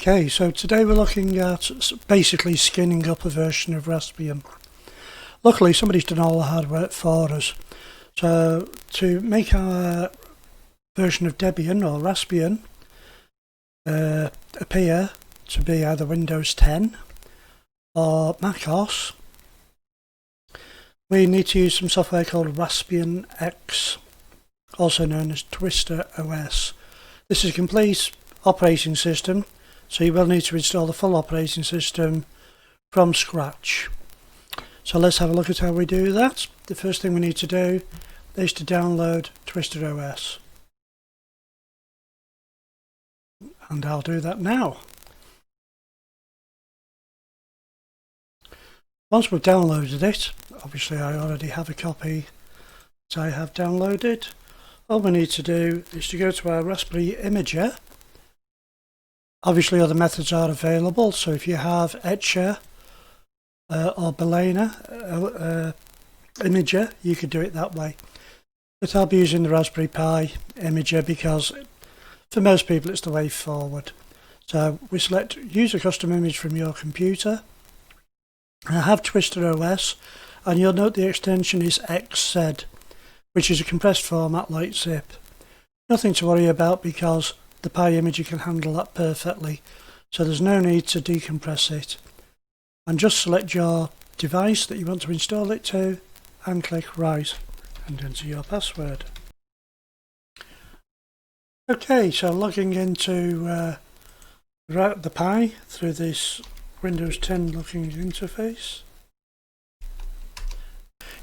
Okay, so today we're looking at basically skinning up a version of Raspbian. Luckily somebody's done all the hard work for us. So to make our version of Debian or Raspbian appear to be either Windows 10 or macOS, we need to use some software called Raspbian-X, also known as Twister OS. This is a complete operating system, so you will need to install the full operating system from scratch. So let's have a look at how we do that. The first thing we need to do is to download Twister OS. And I'll do that now. Once we've downloaded it, obviously I already have a copy that I have downloaded. All we need to do is to go to our Raspberry Imager. Obviously other methods are available, so if you have Etcher or Balena Imager, you could do it that way. But I'll be using the Raspberry Pi Imager because for most people it's the way forward. So we select use a custom image from your computer. I have Twister OS, and you'll note the extension is XZ, which is a compressed format like zip. Nothing to worry about because the Pi Imager can handle that perfectly, so there's no need to decompress it. And just select your device that you want to install it to and click Write and enter your password. Okay, so logging into the Pi through this Windows 10 looking interface.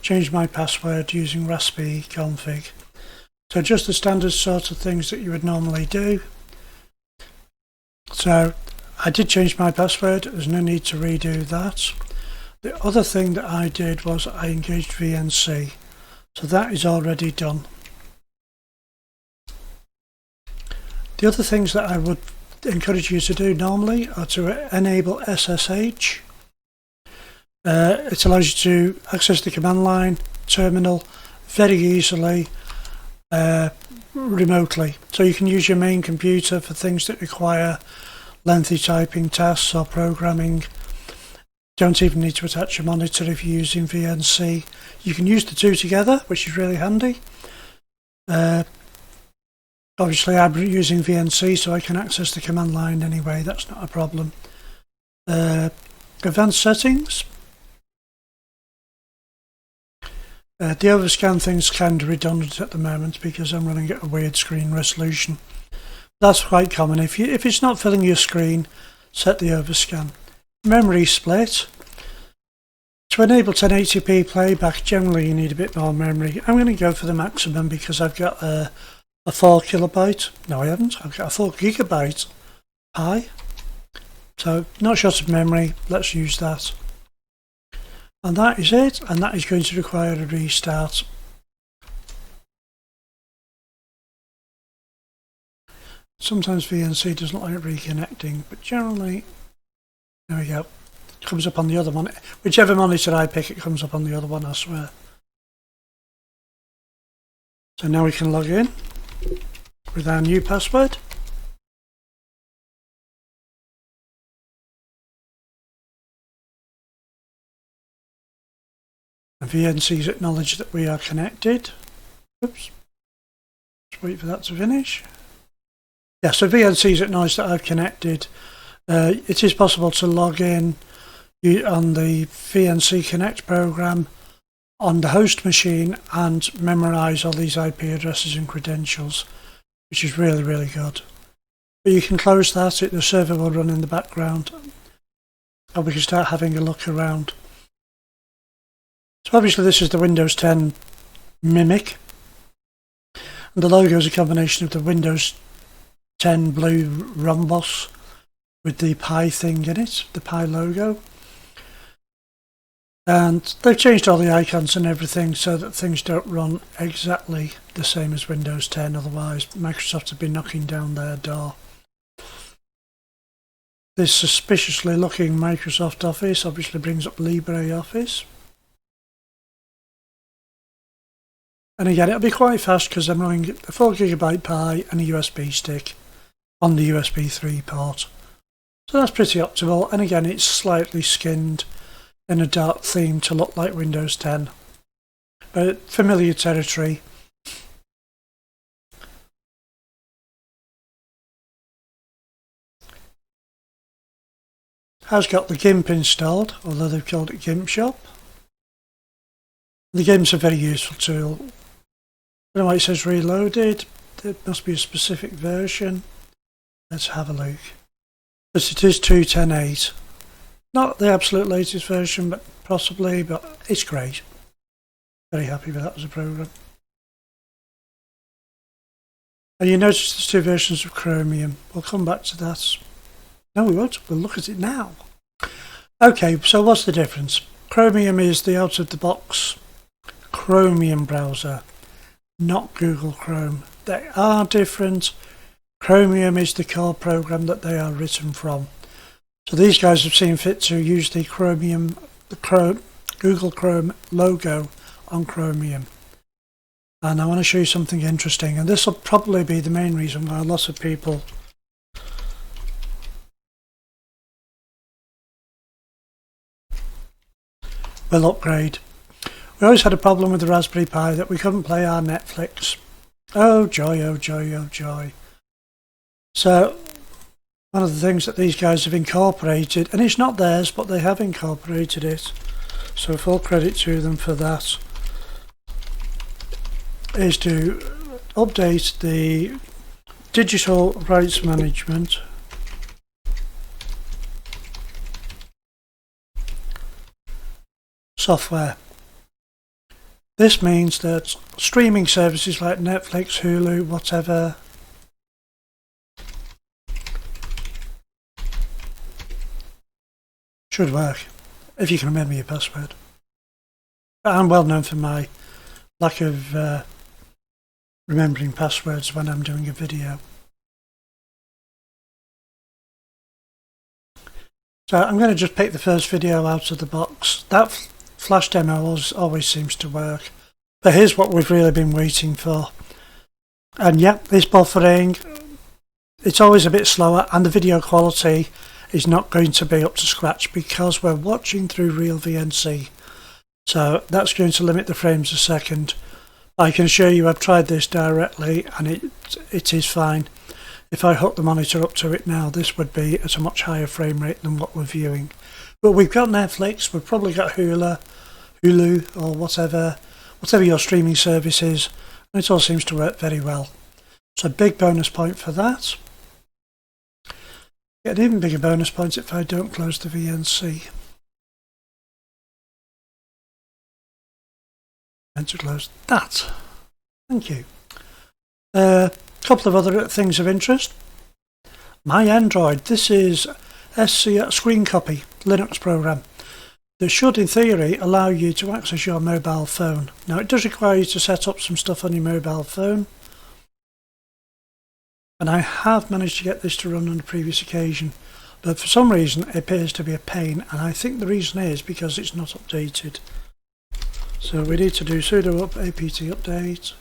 Change my password using Raspi config. So just the standard sort of things that you would normally do. So I did change my password, there's no need to redo that. The other thing that I did was I engaged VNC. So that is already done. The other things that I would encourage you to do normally are to enable SSH. It allows you to access the command line terminal very easily remotely. So you can use your main computer for things that require lengthy typing tasks or programming. Don't even need to attach a monitor if you're using VNC. You can use the two together, which is really handy. Obviously I'm using VNC, so I can access the command line anyway, that's not a problem. Advanced settings. The overscan thing's kind of redundant at the moment because I'm running at a weird screen resolution. That's quite common. If it's not filling your screen, set the overscan. Memory split. To enable 1080p playback, generally you need a bit more memory. I'm going to go for the maximum because I've got a 4 kilobyte. No, I haven't. I've got a 4 gigabyte Pi. So not short of memory. Let's use that. And that is it, and that is going to require a restart. Sometimes VNC doesn't like reconnecting, but generally, there we go. It comes up on the other monitor. Whichever monitor I pick, it comes up on the other one, I swear. So now we can log in with our new password. And VNC's acknowledged that we are connected. Oops. Just wait for that to finish. Yeah, so VNC's acknowledged that I've connected. It is possible to log in on the VNC Connect program on the host machine and memorize all these IP addresses and credentials, which is really, really good. But you can close that, the server will run in the background, and we can start having a look around. So obviously this is the Windows 10 mimic, and the logo is a combination of the Windows 10 blue rhombus with the Pi thing in it, the Pi logo. And they've changed all the icons and everything so that things don't run exactly the same as Windows 10, otherwise Microsoft would be knocking down their door. This suspiciously looking Microsoft Office obviously brings up LibreOffice. And again, it'll be quite fast because I'm running a 4 gigabyte Pi and a USB stick on the USB 3 port. So that's pretty optimal, and again it's slightly skinned in a dark theme to look like Windows 10. But familiar territory. Has got the GIMP installed, although they've called it GIMP Shop. The GIMP's a very useful tool. I don't know why it says reloaded. There must be a specific version. Let's have a look. But it is 2.10.8. Not the absolute latest version, but possibly, but it's great. Very happy with that as a program. And you notice there's two versions of Chromium. We'll come back to that. No, we won't. We'll look at it now. Okay, so what's the difference? Chromium is the out-of-the-box Chromium browser, not Google Chrome. They are different. Chromium is the core program that they are written from. So these guys have seen fit to use the Google Chrome logo on Chromium. And I want to show you something interesting, and this will probably be the main reason why a lot of people will upgrade. We always had a problem with the Raspberry Pi that we couldn't play our Netflix. Oh joy, oh joy, oh joy. So one of the things that these guys have incorporated, and it's not theirs, but they have incorporated it, so full credit to them for that, is to update the digital rights management software. This means that streaming services like Netflix, Hulu, whatever, should work if you can remember your password. I'm well known for my lack of remembering passwords when I'm doing a video. So I'm going to just pick the first video out of the box. That flash demo always seems to work. But here's what we've really been waiting for. And yeah, this buffering, it's always a bit slower, and the video quality is not going to be up to scratch because we're watching through real VNC. So that's going to limit the frames a second. I can assure you I've tried this directly and it is fine. If I hook the monitor up to it now, this would be at a much higher frame rate than what we're viewing. But we've got Netflix, we've probably got Hulu or whatever your streaming service is, and it all seems to work very well. So big bonus point for that. Get an even bigger bonus point if I don't close the VNC. And to close that. Thank you. Couple of other things of interest. My Android, this is Screen Copy, Linux program. That should, in theory, allow you to access your mobile phone. Now, it does require you to set up some stuff on your mobile phone. And I have managed to get this to run on a previous occasion. But for some reason, it appears to be a pain. And I think the reason is because it's not updated. So we need to do sudo apt update.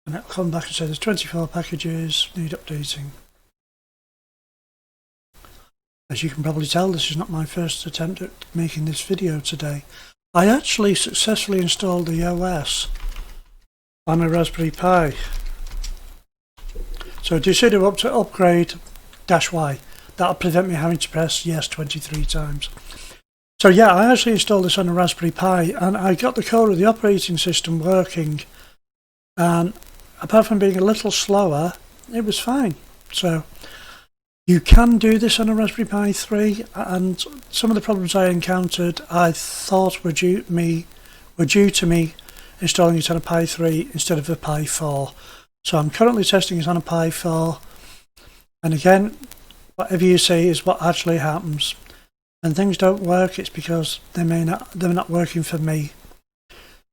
And it'll come back and say there's 24 packages, need updating. As you can probably tell, this is not my first attempt at making this video today. I actually successfully installed the OS on a Raspberry Pi. So do sudo up to upgrade -y. That'll prevent me having to press yes 23 times. So yeah, I actually installed this on a Raspberry Pi and I got the core of the operating system working. And apart from being a little slower, it was fine. So you can do this on a Raspberry Pi 3, and some of the problems I encountered I thought were due to me installing it on a Pi 3 instead of a Pi 4. So I'm currently testing it on a Pi 4, and again, whatever you see is what actually happens. When things don't work, it's because they're not working for me.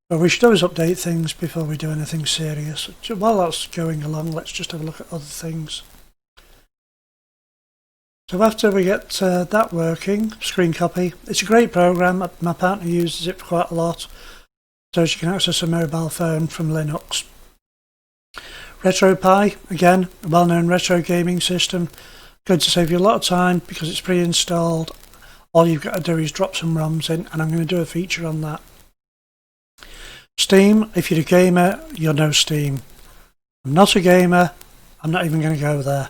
But we should always update things before we do anything serious. While that's going along, let's just have a look at other things. So after we get that working, Screen Copy, it's a great program. My partner uses it quite a lot, so she can access a mobile phone from Linux. RetroPie, again, a well-known retro gaming system. Going to save you a lot of time because it's pre-installed. All you've got to do is drop some ROMs in, and I'm going to do a feature on that. Steam, if you're a gamer, you'll know Steam. I'm not a gamer, I'm not even going to go there.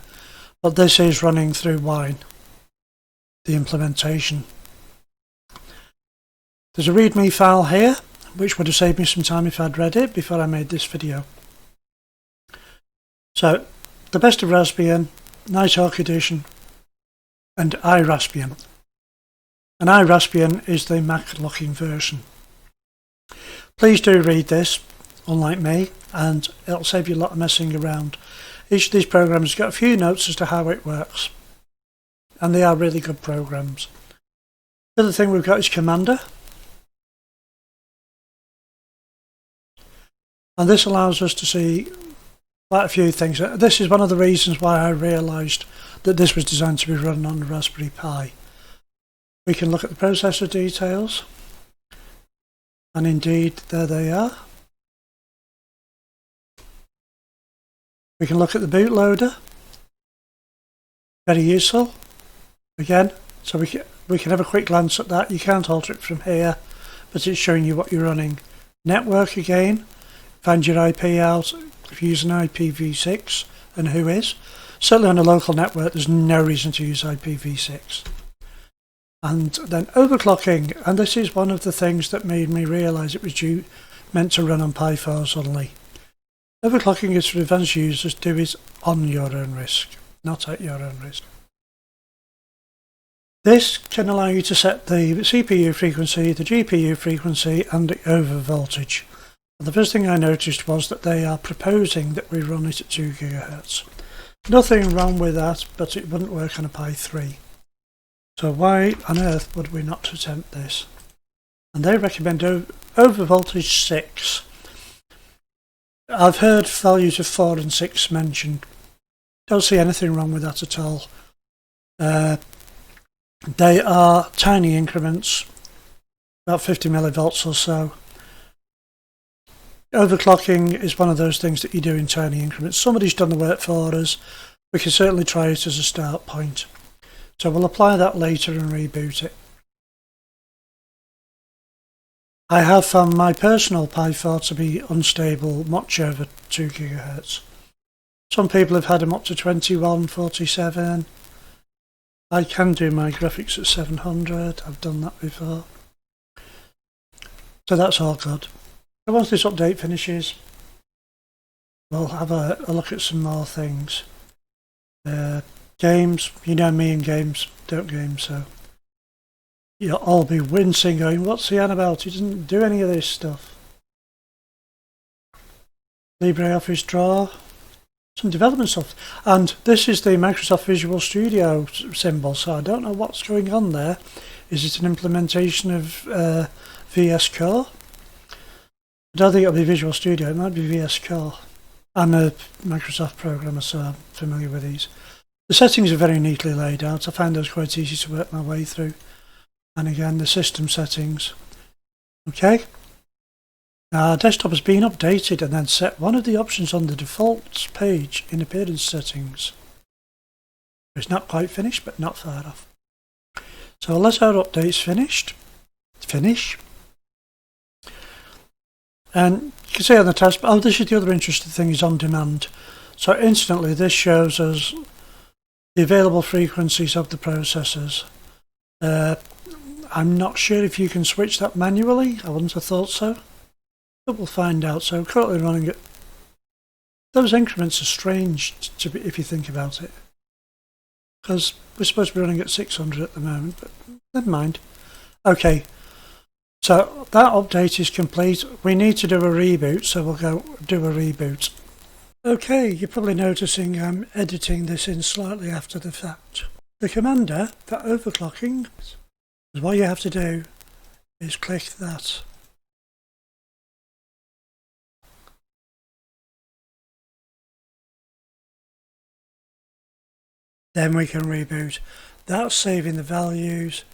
But this is running through Wine, the implementation. There's a README file here, which would have saved me some time if I'd read it before I made this video. So, the best of Raspbian, Nighthawk Edition, and IRaspbian. And IRaspbian is the Mac looking version. Please do read this, unlike me, and it'll save you a lot of messing around. Each of these programs has got a few notes as to how it works, and they are really good programs. The other thing we've got is Commander, and this allows us to see quite a few things. This is one of the reasons why I realised that this was designed to be run on the Raspberry Pi. We can look at the processor details, and indeed there they are. We can look at the bootloader, very useful again, so we can have a quick glance at that. You can't alter it from here, but it's showing you what you're running. Network again, find your IP out if you use an IPv6 and who is. Certainly on a local network there's no reason to use IPv6. And then overclocking, and this is one of the things that made me realise it was meant to run on Pi 4s only. Overclocking is for advanced users, do it on your own risk, not at your own risk. This can allow you to set the CPU frequency, the GPU frequency and the overvoltage. The first thing I noticed was that they are proposing that we run it at 2 GHz. Nothing wrong with that, but it wouldn't work on a Pi 3. So why on earth would we not attempt this? And they recommend overvoltage 6. I've heard values of 4 and 6 mentioned. Don't see anything wrong with that at all. They are tiny increments, about 50 millivolts or so. Overclocking is one of those things that you do in tiny increments. Somebody's done the work for us. We can certainly try it as a start point. So we'll apply that later and reboot it. I have found my personal Pi 4 to be unstable much over 2 GHz. Some people have had them up to 21, 47. I can do my graphics at 700, I've done that before. So that's all good. So once this update finishes, we'll have a look at some more things. Games, you know me and games, don't game, so you'll all be wincing going, what's he on about? He doesn't do any of this stuff. LibreOffice Draw, some development stuff. And this is the Microsoft Visual Studio symbol, so I don't know what's going on there. Is it an implementation of VS Code? I don't think it'll be Visual Studio, it might be VS Code. I'm a Microsoft programmer, so I'm familiar with these. The settings are very neatly laid out. I find those quite easy to work my way through. And again, the system settings. Okay. Now our desktop has been updated and then set one of the options on the default page in appearance settings. It's not quite finished, but not far off. So unless our update's finished, finish. And you can see on the task, oh, this is the other interesting thing, is on demand. So instantly this shows us the available frequencies of the processors. I'm not sure if you can switch that manually. I wouldn't have thought so, but we'll find out. So currently running at those increments are strange if you think about it, because we're supposed to be running at 600 at the moment, but never mind. Okay, so that update is complete. We need to do a reboot, so we'll go do a reboot. Okay, you're probably noticing I'm editing this in slightly after the fact. The commander for overclocking, what you have to do is click that. Then we can reboot. That's saving the values.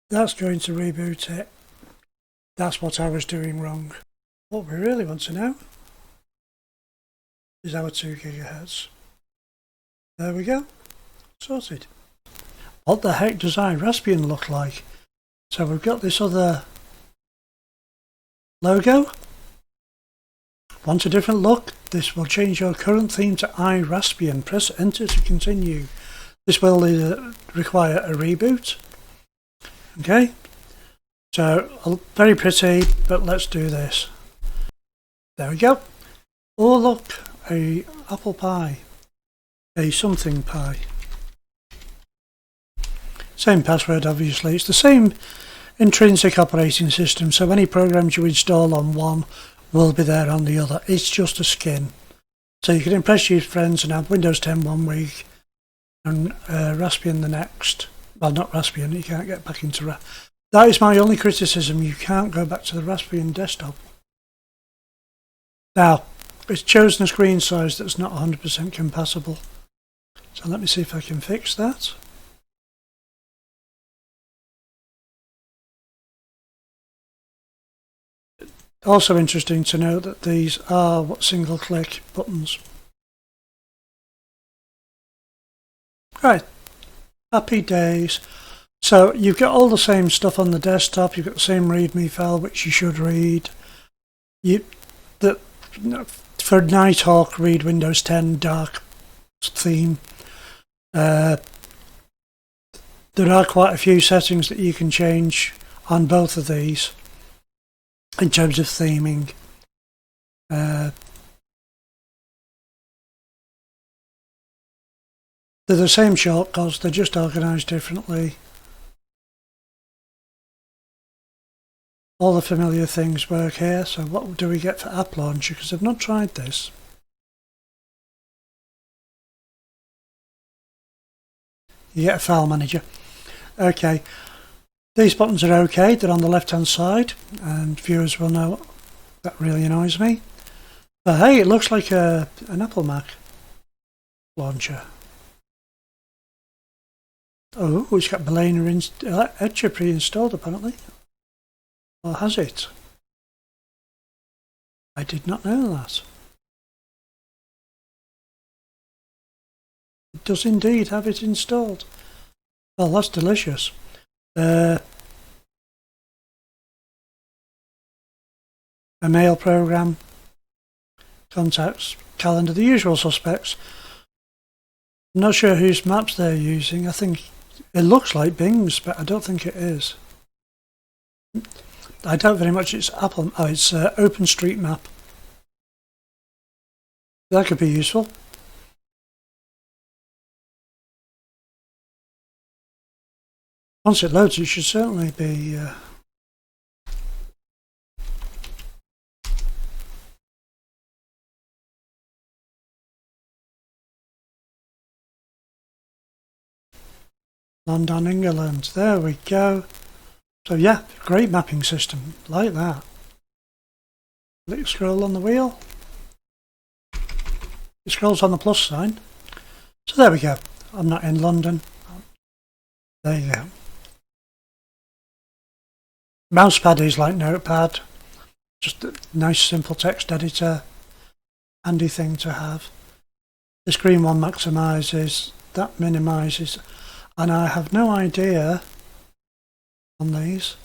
That's going to reboot it. That's what I was doing wrong. What we really want to know is our 2 GHz. There we go. Sorted. What the heck does IRaspbian look like? So we've got this other logo. Want a different look? This will change your current theme to IRaspbian. Press enter to continue. This will require a reboot. Okay, so very pretty, but let's do this. There we go. Oh look, a apple pie, a something pie. Same password obviously, it's the same intrinsic operating system, so any programs you install on one will be there on the other. It's just a skin. So you can impress your friends and have Windows 10 one week and Raspbian the next. Well, not Raspbian, you can't get back into That is my only criticism, you can't go back to the Raspbian desktop. Now, it's chosen a screen size that's not 100% compatible. So let me see if I can fix that. Also interesting to note that these are single click buttons. Right, happy days. So you've got all the same stuff on the desktop, you've got the same README file which you should read. For Nighthawk, read Windows 10 dark theme. There are quite a few settings that you can change on both of these in terms of theming. They're the same shortcuts, they're just organised differently. All the familiar things work here, so what do we get for App Launcher? Because I've not tried this. You get a file manager. Okay, these buttons are okay, they're on the left hand side, and viewers will know that really annoys me. But hey, it looks like an Apple Mac launcher. Oh, it's got Balena Etcher pre-installed apparently. Or has it? I did not know that. It does indeed have it installed. Well, that's delicious. A mail program, contacts, calendar, the usual suspects. I'm not sure whose maps they're using. I think it looks like Bing's, but I don't think it is. I doubt very much it's Apple. Oh, it's OpenStreetMap. That could be useful. Once it loads, it should certainly be. London, England. There we go. So yeah, great mapping system, like that. Click scroll on the wheel. It scrolls on the plus sign. So there we go. I'm not in London. There you go. Mousepad is like Notepad. Just a nice simple text editor. Handy thing to have. The screen one maximizes, that minimizes, and I have no idea on these.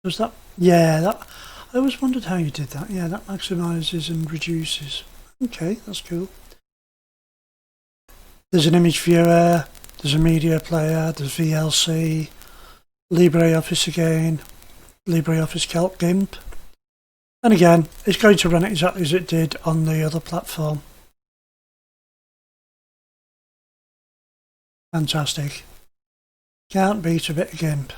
Does that? Yeah, that. I always wondered how you did that. Yeah, that maximizes and reduces. Okay, that's cool. There's an image viewer, there's a media player, there's VLC, LibreOffice again, LibreOffice Calc GIMP. And again, it's going to run exactly as it did on the other platform. Fantastic. Can't beat a bit of GIMP.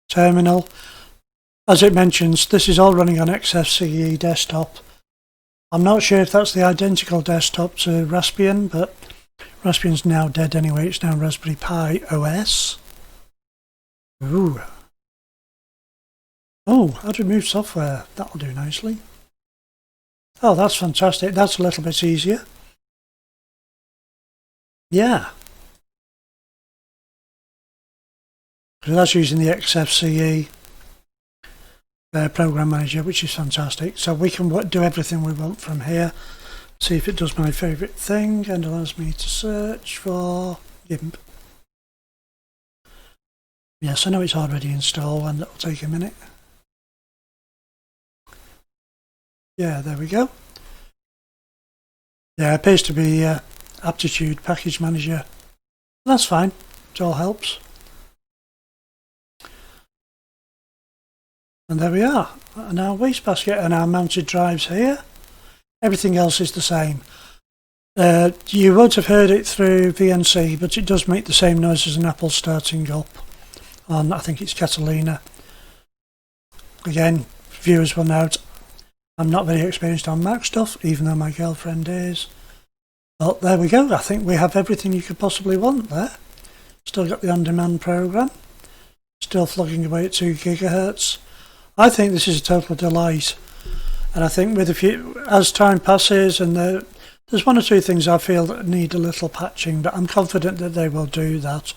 Terminal. As it mentions, this is all running on XFCE desktop. I'm not sure if that's the identical desktop to Raspbian, but Raspbian's now dead anyway. It's now Raspberry Pi OS. Ooh. Oh, how to remove software. That'll do nicely. Oh, that's fantastic. That's a little bit easier. Yeah. So that's using the XFCE program manager, which is fantastic. So we can do everything we want from here. See if it does my favourite thing and allows me to search for GIMP. Yes, I know it's already installed and it'll take a minute. Yeah, there we go. Yeah, it appears to be Aptitude Package Manager. That's fine, it all helps. And there we are, and our wastebasket and our mounted drives here. Everything else is the same. You won't have heard it through VNC, but it does make the same noise as an Apple starting up on, I think it's Catalina. Again, viewers will note, I'm not very experienced on Mac stuff, even though my girlfriend is. But there we go, I think we have everything you could possibly want there. Still got the on-demand program. Still flogging away at 2 gigahertz. I think this is a total delight. And I think with as time passes, and there's one or two things I feel that need a little patching, but I'm confident that they will do that.